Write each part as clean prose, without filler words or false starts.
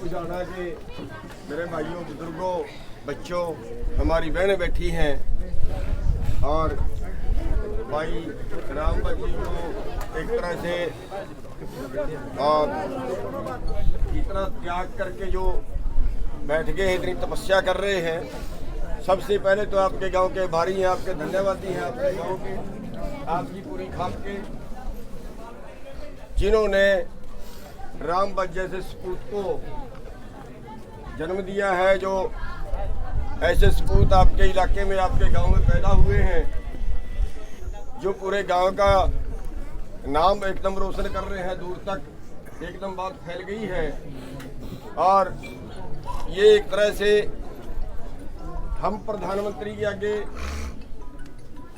बुझाना के मेरे भाइयों, बुजुर्गों, बच्चों, हमारी बहनें बैठी हैं और भाई राम जी को एक तरह से इतना त्याग करके जो बैठ गए, इतनी तपस्या कर रहे हैं। सबसे पहले तो आपके गांव के भारी हैं, आपके धन्यवादी हैं, आपके गांव के, आपकी पूरी खाप के, जिन्होंने राम बच्च जैसे सपूत को जन्म दिया है। जो ऐसे सपूत आपके इलाके में, आपके गांव में पैदा हुए हैं, जो पूरे गांव का नाम एकदम रोशन कर रहे हैं, दूर तक एकदम बात फैल गई है। और ये एक तरह से हम प्रधानमंत्री के आगे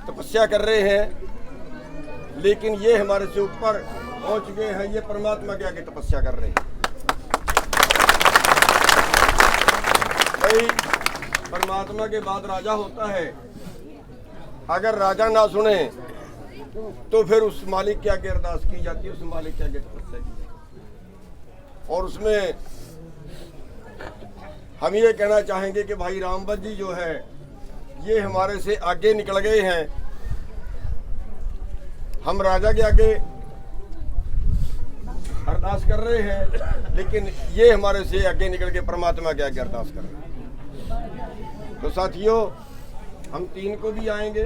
तपस्या कर रहे हैं, लेकिन ये हमारे से ऊपर पहुंच गए हैं, ये परमात्मा के आगे तपस्या कर रहे हैं। भाई परमात्मा के बाद राजा होता है, अगर राजा ना सुने तो फिर उस मालिक के आगे अरदास की जाती है, उस मालिक के आगे तपस्या की जाती है। और उसमें हम ये कहना चाहेंगे कि भाई राम बच्च जी जो है, ये हमारे से आगे निकल गए हैं। हम राजा के आगे अरदास कर रहे हैं, लेकिन ये हमारे से आगे निकल के परमात्मा के आगे अरदास कर रहे हैं। तो साथियों, हम 3 को भी आएंगे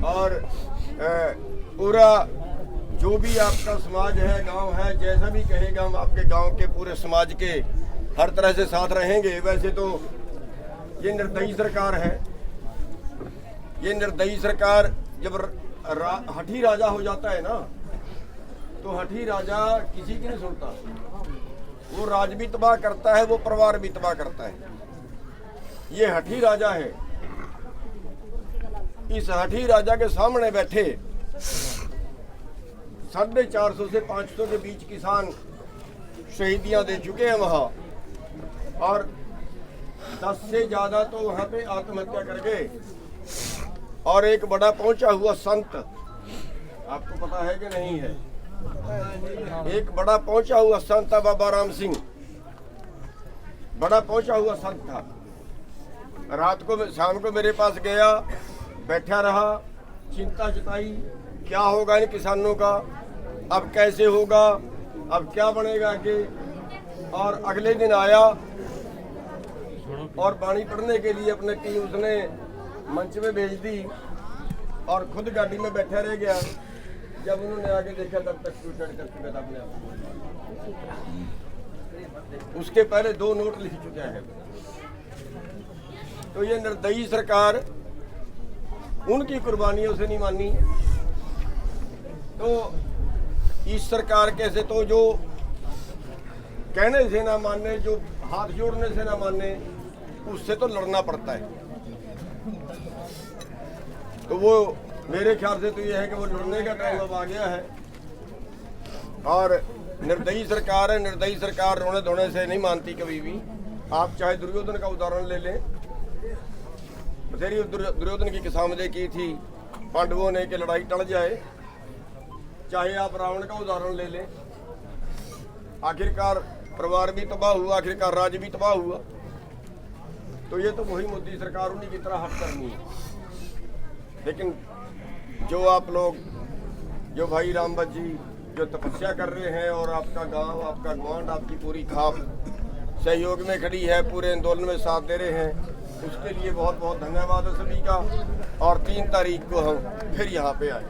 और पूरा जो भी आपका समाज है, गांव है, जैसा भी कहेगा, हम आपके गांव के पूरे समाज के हर तरह से साथ रहेंगे। वैसे तो ये निर्दयी सरकार है, ये निर्दयी सरकार जब हठी राजा हो जाता है ना, तो हठी राजा किसी की नहीं सुनता। वो राज भी तबाह करता है, वो परिवार भी तबाह करता है। ये हठी राजा है। इस हठी राजा के सामने बैठे 450 से 500 के बीच किसान शहीदियां दे चुके हैं वहां, और 10 से ज्यादा तो वहां पे आत्महत्या कर गए। और एक बड़ा पहुंचा हुआ संत, आपको पता है कि नहीं है, एक बड़ा पहुंचा हुआ संत था बाबा राम सिंह, बड़ा पहुंचा हुआ संत था। रात को शाम को मेरे पास गया, बैठा रहा, चिंता जताई, क्या होगा इन किसानों का, अब कैसे होगा, अब क्या बनेगा आगे। और अगले दिन आया और वाणी पढ़ने के लिए अपने टीम उसने मंच में भेज दी, और खुद गाड़ी में बैठा रह गया। जब उन्होंने आगे देखा तब तक सुसाइड कर चुका था अपने आप। उसके पहले 2 नोट लिख चुका है। तो ये निर्दयी सरकार उनकी कुर्बानियों से नहीं मानी, तो इस सरकार कैसे, तो जो कहने से ना माने, जो हाथ जोड़ने से ना माने, उससे तो लड़ना पड़ता है। तो वो मेरे ख्याल से तो ये है कि वो लड़ने का टाइम अब आ गया है। और निर्दयी सरकार है, निर्दयी सरकार रोने धोने से नहीं मानती कभी भी। आप चाहे दुर्योधन का उदाहरण ले लें, दुर्योधन की किसामदे की थी पांडवों ने कि लड़ाई टल जाए। चाहे आप रावण का उदाहरण ले लें, आखिरकार परिवार भी तबाह हुआ, आखिरकार राज्य भी तबाह हुआ। तो ये तो वही मोदी सरकार, उन्हीं की तरह हट करनी है। लेकिन जो आप लोग, जो भाई राम बच्च जी जो तपस्या कर रहे हैं, और आपका गांव, आपका ग्वांड, आपकी पूरी खाप सहयोग में खड़ी है, पूरे आंदोलन में साथ दे रहे हैं, उसके लिए बहुत बहुत धन्यवाद है सभी का। और 3 तारीख को हम फिर यहाँ पे आए।